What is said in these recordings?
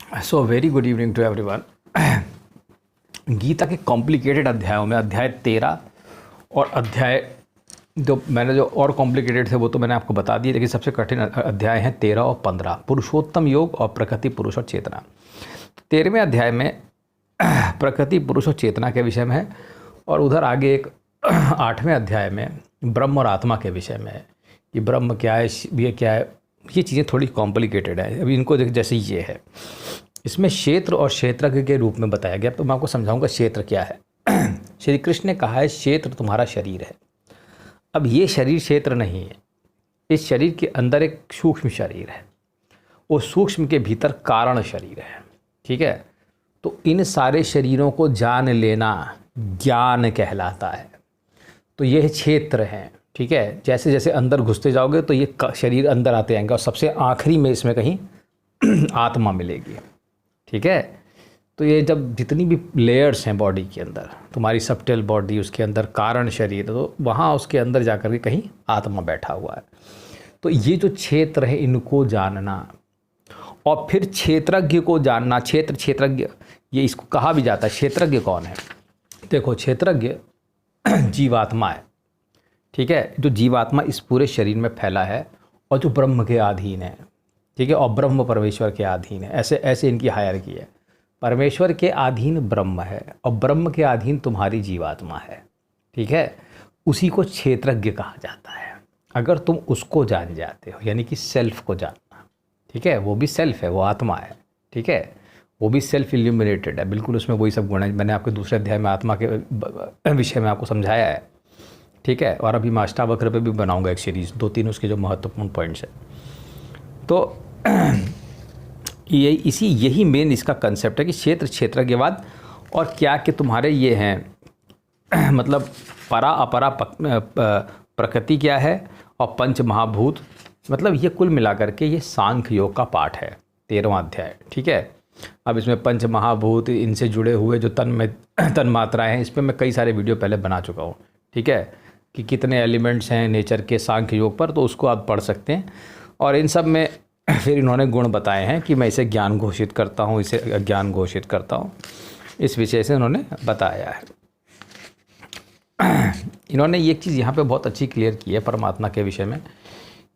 So very good evening to everyone. Gita के complicated अध्यायों में अध्याय 13 और अध्याय जो और कॉम्प्लिकेटेड थे वो तो मैंने आपको बता दिए, लेकिन सबसे कठिन अध्याय हैं 13 और 15, पुरुषोत्तम योग और प्रकृति पुरुष और चेतना। 13वें अध्याय में प्रकृति पुरुष और चेतना के विषय में है, और उधर आगे एक 8वें अध्याय में ब्रह्म और आत्मा के विषय में है कि ब्रह्म क्या है, ये क्या है। ये चीज़ें थोड़ी कॉम्प्लिकेटेड है। अभी इनको जैसे ये है, इसमें क्षेत्र और क्षेत्रज्ञ के रूप में बताया गया। तो मैं आपको समझाऊंगा क्षेत्र क्या है। श्री कृष्ण ने कहा है क्षेत्र तुम्हारा शरीर है। अब ये शरीर क्षेत्र नहीं है, इस शरीर के अंदर एक सूक्ष्म शरीर है, वो सूक्ष्म के भीतर कारण शरीर है। ठीक है, तो इन सारे शरीरों को जान लेना ज्ञान कहलाता है। तो यह क्षेत्र हैं। ठीक है, जैसे जैसे अंदर घुसते जाओगे तो ये शरीर अंदर आते जाएंगे, और सबसे आखिरी में इसमें कहीं आत्मा मिलेगी। ठीक है, तो ये जब जितनी भी लेयर्स हैं बॉडी के अंदर, तुम्हारी सबटेल बॉडी, उसके अंदर कारण शरीर, तो वहाँ उसके अंदर जाकर के कहीं आत्मा बैठा हुआ है। तो ये जो क्षेत्र है इनको जानना, और फिर क्षेत्रज्ञ को जानना। क्षेत्रज्ञ ये इसको कहा भी जाता है। क्षेत्रज्ञ कौन है? देखो, क्षेत्रज्ञ जीवात्मा है। ठीक है, जो जीवात्मा इस पूरे शरीर में फैला है और जो ब्रह्म के अधीन है। ठीक है, और ब्रह्म परमेश्वर के अधीन है। ऐसे ऐसे इनकी हायरार्की है। परमेश्वर के अधीन ब्रह्म है और ब्रह्म के अधीन तुम्हारी जीवात्मा है। ठीक है, उसी को क्षेत्रज्ञ कहा जाता है। अगर तुम उसको जान जाते हो, यानी कि सेल्फ को जानना। ठीक है, वो भी सेल्फ है, वो आत्मा है। ठीक है, वो भी सेल्फ इल्यूमिनेटेड है, बिल्कुल उसमें वही सब गुण है। मैंने आपके दूसरे अध्याय में आत्मा के विषय में आपको समझाया है। ठीक है, और अभी मैं अष्टावक्र पे भी बनाऊंगा एक सीरीज़, 2-3 उसके जो महत्वपूर्ण पॉइंट्स हैं। तो यही मेन इसका कंसेप्ट है कि क्षेत्रज्ञवाद, और क्या कि तुम्हारे ये हैं मतलब परा अपरा प्रकृति क्या है, और पंच महाभूत, मतलब ये कुल मिलाकर के ये सांख्य योग का पाठ है, 13वां अध्याय। ठीक है, अब इसमें पंच महाभूत, इनसे जुड़े हुए जो तन मात्राएँ हैं, इस पर मैं कई सारे वीडियो पहले बना चुका हूँ। ठीक है, कि कितने एलिमेंट्स हैं नेचर के सांख्य योग पर, तो उसको आप पढ़ सकते हैं। और इन सब में फिर इन्होंने गुण बताए हैं कि मैं इसे ज्ञान घोषित करता हूँ, इसे अज्ञान घोषित करता हूँ, इस विषय से उन्होंने बताया है। इन्होंने ये चीज़ यहाँ पे बहुत अच्छी क्लियर की है परमात्मा के विषय में,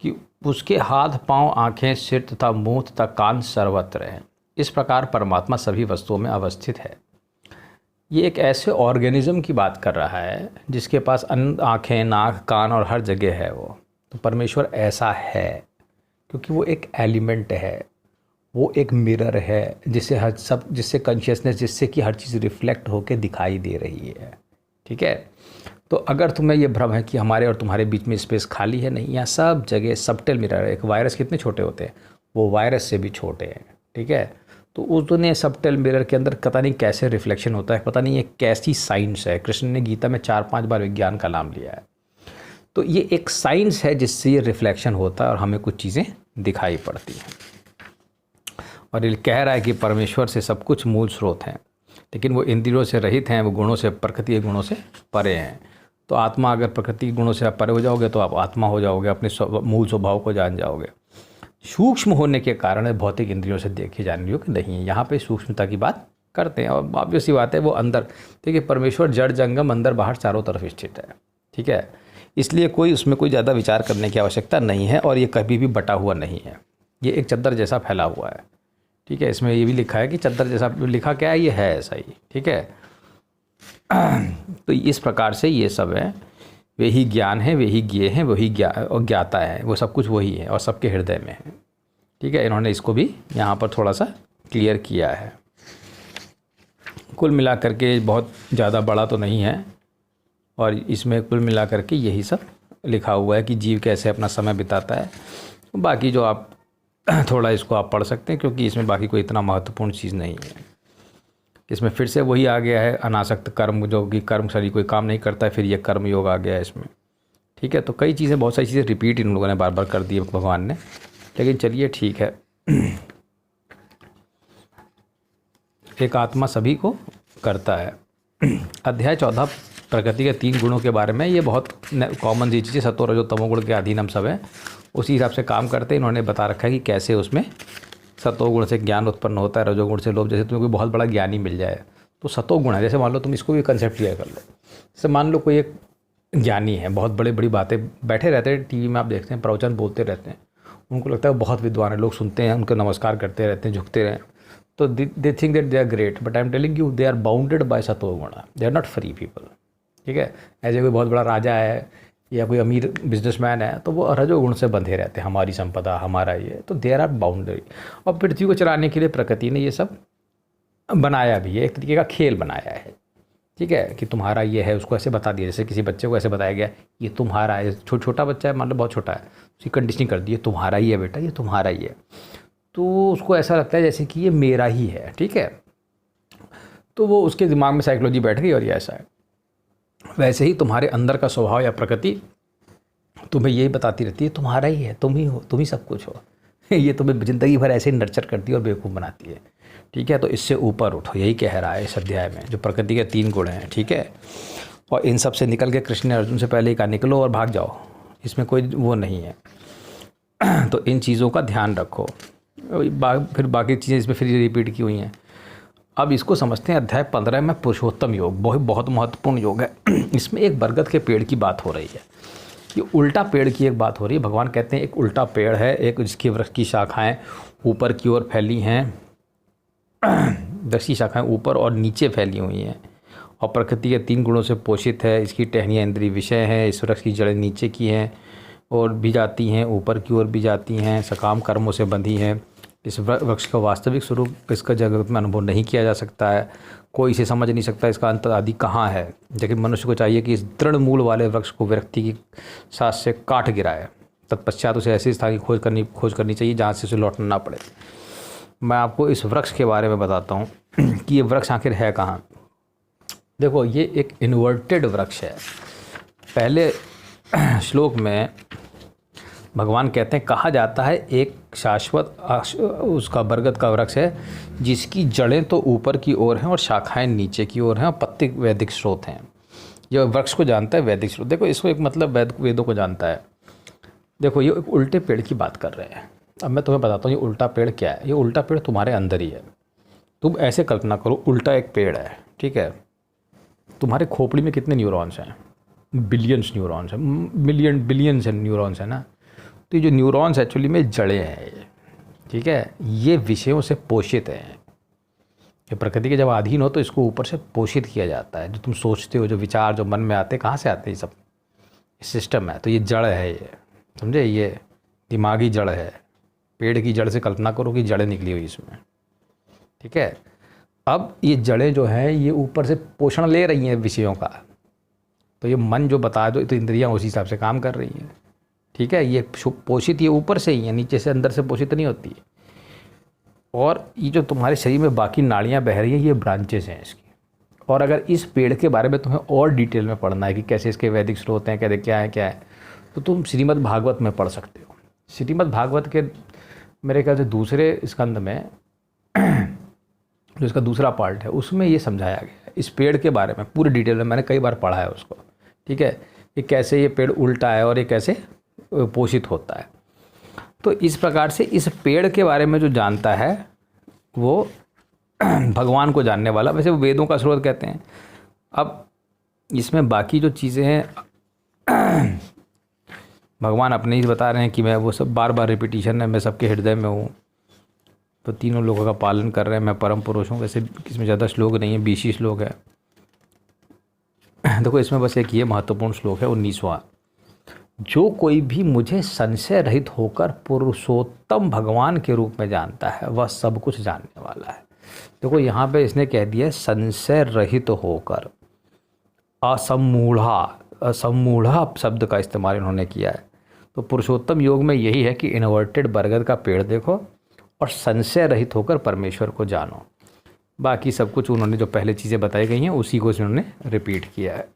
कि उसके हाथ पाँव आँखें सिर तथा मुँह तथा कान सर्वत्र हैं। इस प्रकार परमात्मा सभी वस्तुओं में अवस्थित है। ये एक ऐसे ऑर्गेनिज्म की बात कर रहा है जिसके पास आँखें, नाक, कान और हर जगह है वो। तो परमेश्वर ऐसा है क्योंकि वो एक एलिमेंट है, वो एक मिरर है जिससे कॉन्शियसनेस, जिससे कि हर चीज़ रिफ्लेक्ट होकर दिखाई दे रही है। ठीक है, तो अगर तुम्हें ये भ्रम है कि हमारे और तुम्हारे बीच में स्पेस खाली है, नहीं, यहाँ सब जगह सबटेल मिरर है। एक वायरस कितने छोटे होते हैं, वो वायरस से भी छोटे हैं। ठीक है, तो उसने सबटेल मिरर के अंदर पता नहीं कैसे रिफ्लेक्शन होता है, पता नहीं ये कैसी साइंस है। कृष्ण ने गीता में 4-5 बार विज्ञान का नाम लिया है। तो ये एक साइंस है जिससे ये रिफ्लेक्शन होता है और हमें कुछ चीज़ें दिखाई पड़ती हैं। और ये कह रहा है कि परमेश्वर से सब कुछ मूल स्रोत हैं, लेकिन वो इंद्रियों से रहित हैं, वो गुणों से, प्रकृति के गुणों से परे हैं। तो आत्मा, अगर प्रकृति के गुणों से आप परे हो जाओगे तो आप आत्मा हो जाओगे, अपने मूल स्वभाव को जान जाओगे। सूक्ष्म होने के कारण भौतिक इंद्रियों से देखे जाने योग्य नहीं है। यहाँ पे सूक्ष्मता की बात करते हैं, और ऑब्वियस सी बात है वो अंदर। देखिए, परमेश्वर जड़ जंगम अंदर बाहर चारों तरफ स्थित है। ठीक है, इसलिए उसमें कोई ज़्यादा विचार करने की आवश्यकता नहीं है, और ये कभी भी बटा हुआ नहीं है। ये एक चद्दर जैसा फैला हुआ है। ठीक है, इसमें ये भी लिखा है कि चद्दर जैसा, लिखा क्या है, ये है ऐसा ही। ठीक है, तो इस प्रकार से ये सब है, वही ज्ञान है, वही ज्ञेय है, वही ज्ञाता है, वो सब कुछ वही है और सबके हृदय में है। ठीक है, इन्होंने इसको भी यहाँ पर थोड़ा सा क्लियर किया है। कुल मिला करके बहुत ज़्यादा बड़ा तो नहीं है, और इसमें कुल मिला करके यही सब लिखा हुआ है कि जीव कैसे अपना समय बिताता है। बाकी जो आप थोड़ा इसको आप पढ़ सकते हैं, क्योंकि इसमें बाकी कोई इतना महत्वपूर्ण चीज़ नहीं है। इसमें फिर से वही आ गया है, अनासक्त कर्म, जो कि कर्म शरीर कोई काम नहीं करता है, फिर ये कर्म योग आ गया है इसमें। ठीक है, तो कई चीज़ें, बहुत सारी चीज़ें रिपीट इन लोगों ने बार बार कर दी है भगवान ने, लेकिन चलिए ठीक है। एक आत्मा सभी को करता है। अध्याय 14 प्रकृति के 3 गुणों के बारे में, ये बहुत कॉमन सी चीज़ें, सत्व रजो तमो गुण के अधीन हम सब हैं, उसी हिसाब से काम करते हैं। इन्होंने बता रखा है कि कैसे उसमें सतोगुण से ज्ञान उत्पन्न होता है, रजोगुण से लोभ। जैसे तुम्हें कोई बहुत बड़ा ज्ञानी मिल जाए तो सतोगुण है। जैसे मान लो तुम इसको भी कंसेप्ट क्लियर कर लो। जैसे मान लो कोई एक ज्ञानी है, बहुत बड़ी बड़ी बातें, बैठे रहते हैं टीवी में, आप देखते हैं प्रवचन बोलते रहते हैं, उनको लगता है बहुत विद्वान है, लोग सुनते हैं, उनको नमस्कार करते रहते हैं, झुकते रहें, तो they think that they are great, but I am telling you they are bounded by सतोगुण, they are not free people. ठीक है, ऐसे कोई बहुत बड़ा राजा है या कोई अमीर बिजनेसमैन है तो वो रजोगुण से बंधे रहते हैं, हमारी संपदा, हमारा ये, तो देयर आर बाउंड्री। और पृथ्वी को चलाने के लिए प्रकृति ने ये सब बनाया भी है, एक तरीके का खेल बनाया है। ठीक है, कि तुम्हारा ये है, उसको ऐसे बता दिया, जैसे किसी बच्चे को ऐसे बताया गया ये तुम्हारा है, छोटा बच्चा है, मान लो बहुत छोटा है, उसकी कंडीशनिंग कर दी है तुम्हारा ही है बेटा, ये तुम्हारा ही है, तो उसको ऐसा लगता है जैसे कि ये मेरा ही है। ठीक है, तो वो उसके दिमाग में साइकोलॉजी बैठ गई और ये ऐसा है। वैसे ही तुम्हारे अंदर का स्वभाव या प्रकृति तुम्हें यही बताती रहती है तुम्हारा ही है, तुम ही हो, तुम ही सब कुछ हो। ये तुम्हें ज़िंदगी भर ऐसे ही नर्चर करती है और बेवकूफ़ बनाती है। ठीक है, तो इससे ऊपर उठो, यही कह रहा है इस अध्याय में, जो प्रकृति के 3 गुण हैं। ठीक है, और इन सब से निकल के कृष्ण ने अर्जुन से पहले ही कहा निकलो और भाग जाओ, इसमें कोई वो नहीं है। तो इन चीज़ों का ध्यान रखो। फिर बाकी चीज़ें इसमें फिर रिपीट की हुई हैं। अब इसको समझते हैं अध्याय 15 में पुरुषोत्तम योग, बहुत महत्वपूर्ण योग है। इसमें एक बरगद के पेड़ की बात हो रही है, ये उल्टा पेड़ की एक बात हो रही है। भगवान कहते हैं एक उल्टा पेड़ है, एक जिसकी वृक्ष की शाखाएं ऊपर की ओर फैली हैं, वृक्ष की शाखाएं ऊपर और नीचे फैली हुई हैं, और प्रकृति के 3 गुणों से पोषित है। इसकी टहनियाँ इंद्रिय विषय हैं, इस वृक्ष की जड़ें नीचे की हैं और भी जाती हैं, ऊपर की ओर भी जाती हैं, सकाम कर्मों से बंधी हैं। इस वृक्ष का वास्तविक स्वरूप इसका जगत में अनुभव नहीं किया जा सकता है, कोई इसे समझ नहीं सकता इसका अंत आदि कहाँ है। लेकिन मनुष्य को चाहिए कि इस दृढ़ मूल वाले वृक्ष को व्यक्ति की साथ से काट गिराए, तत्पश्चात उसे ऐसी स्थान की खोज करनी चाहिए जहाँ से उसे लौटना ना पड़े। मैं आपको इस वृक्ष के बारे में बताता हूँ कि ये वृक्ष आखिर है कहाँ। देखो, ये एक इन्वर्टेड वृक्ष है। पहले श्लोक में भगवान कहते हैं, कहा जाता है एक शाश्वत उसका बरगद का वृक्ष है जिसकी जड़ें तो ऊपर की ओर हैं और शाखाएं नीचे की ओर हैं और पत्ते वैदिक स्रोत हैं। यह वृक्ष को जानता है वैदिक स्रोत। देखो, इसको एक मतलब वेदों को जानता है। देखो, ये एक उल्टे पेड़ की बात कर रहे हैं। अब मैं तुम्हें बताता हूँ ये उल्टा पेड़ क्या है। ये उल्टा पेड़ तुम्हारे अंदर ही है। तुम ऐसे कल्पना करो, उल्टा एक पेड़ है। ठीक है, तुम्हारे खोपड़ी में कितने न्यूरॉन्स हैं? बिलियंस न्यूरॉन्स हैं, बिलियंस न्यूरॉन्स हैं ना। तो ये जो न्यूरॉन्स एक्चुअली में जड़ें हैं ये। ठीक है, ये विषयों से पोषित हैं। ये प्रकृति के जब अधीन हो तो इसको ऊपर से पोषित किया जाता है। जो तुम सोचते हो, जो विचार जो मन में आते हैं, कहाँ से आते हैं? ये सब सिस्टम है। तो ये जड़ है, ये समझे, ये दिमागी जड़ है। पेड़ की जड़ से कल्पना करो कि जड़ें निकली हुई इसमें। ठीक है, अब ये जड़ें जो हैं ये ऊपर से पोषण ले रही हैं विषयों का। तो ये मन जो बता दो, तो इंद्रियां उसी हिसाब से काम कर रही हैं। ठीक है, ये पोषित ये ऊपर से ही है, नीचे से अंदर से पोषित नहीं होती है। और ये जो तुम्हारे शरीर में बाकी नाड़ियाँ बह रही हैं, ये ब्रांचेस हैं इसकी। और अगर इस पेड़ के बारे में तुम्हें और डिटेल में पढ़ना है कि कैसे इसके वैदिक स्रोत हैं, कैसे क्या है, तो तुम श्रीमद् भागवत में पढ़ सकते हो। श्रीमद् भागवत के मेरे ख्याल से दूसरे स्कंद में जो इसका दूसरा पार्ट है, उसमें ये समझाया गया है इस पेड़ के बारे में पूरी डिटेल में। मैंने कई बार पढ़ा है उसको। ठीक है, कि कैसे ये पेड़ उल्टा है और ये कैसे पोषित होता है। तो इस प्रकार से इस पेड़ के बारे में जो जानता है वो भगवान को जानने वाला। वैसे वो वेदों का स्रोत कहते हैं। अब इसमें बाकी जो चीज़ें हैं भगवान अपने ही बता रहे हैं कि मैं वो सब बार बार रिपीटिशन है, मैं सबके हृदय में हूँ। तो तीनों लोगों का पालन कर रहे हैं, मैं परम पुरुष हूँ। वैसे इसमें ज़्यादा श्लोक नहीं है, 20 श्लोक है। देखो, इसमें बस एक ये महत्वपूर्ण श्लोक है 19वां, जो कोई भी मुझे संशय रहित होकर पुरुषोत्तम भगवान के रूप में जानता है वह सब कुछ जानने वाला है। देखो, यहाँ पे इसने कह दिया संशय रहित होकर, असमूढ़ा शब्द का इस्तेमाल इन्होंने किया है। तो पुरुषोत्तम योग में यही है कि इन्वर्टेड बरगद का पेड़ देखो और संशय रहित होकर परमेश्वर को जानो। बाकी सब कुछ उन्होंने जो पहले चीज़ें बताई गई हैं उसी को इन्होंने रिपीट किया है।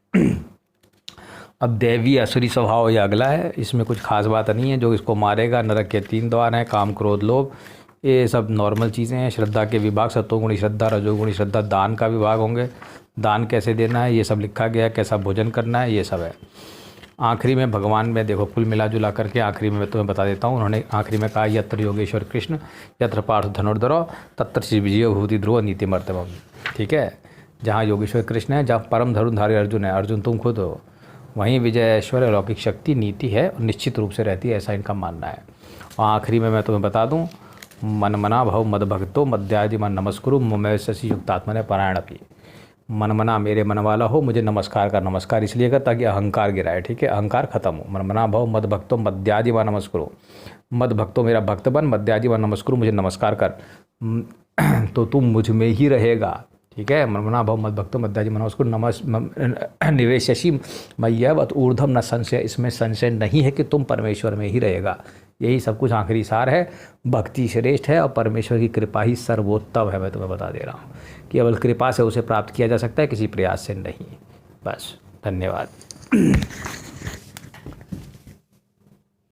अब दैवी असुरी स्वभाव ये अगला है। इसमें कुछ खास बात नहीं है। जो इसको मारेगा, नरक के 3 द्वार हैं, काम क्रोध लोभ, ये सब नॉर्मल चीज़ें हैं। श्रद्धा के विभाग, सत्वगुणी श्रद्धा, रजोगुणी श्रद्धा, दान का विभाग होंगे, दान कैसे देना है ये सब लिखा गया है, कैसा भोजन करना है ये सब है। आखिरी में भगवान में देखो कुल मिला जुला करके आखिरी में मैं तुम्हें बता देता हूँ। उन्होंने आखिरी में कहा यत्र योगेश्वर कृष्ण यत्र पार्थ धनुर्धरो तत्र श्री विजय भूति ध्रुव नीति मर्तम। ठीक है, जहाँ योगेश्वर कृष्ण है, जहाँ परम धनुर्धारी अर्जुन है, अर्जुन तुम खुद हो, वहीं विजय ऐश्वर्य लौकिक शक्ति नीति है और निश्चित रूप से रहती है, ऐसा इनका मानना है। और आखिरी में मैं तुम्हें बता दूं, मन मना भव मद भक्तो मद्यादि मन नमस्कुरु ममैव शशि युक्तात्मने परायण अपि। मन मना मेरे मन वाला हो, मुझे नमस्कार कर। नमस्कार इसलिए कर ताकि अहंकार गिराए, ठीक है, अहंकार खत्म हो। मन मना भव मद भक्तो मद्यादि व नमस्कुरु, मद भक्तो मेरा भक्त बन, मद्यादि व नमस्कुरु मुझे नमस्कार कर, तो तुम मुझ में ही रहेगा। ठीक है, मन मना भव मद भक्तो मद्यादि मन नमस्कुरु निवेशसी मय्यवत ऊर्ध्वम न संशय। इसमें संशय नहीं है कि तुम परमेश्वर में ही रहेगा। यही सब कुछ आखिरी सार है। भक्ति श्रेष्ठ है और परमेश्वर की कृपा ही सर्वोत्तम है। मैं तुम्हें बता दे रहा हूँ, केवल कृपा से उसे प्राप्त किया जा सकता है, किसी प्रयास से नहीं। बस, धन्यवाद।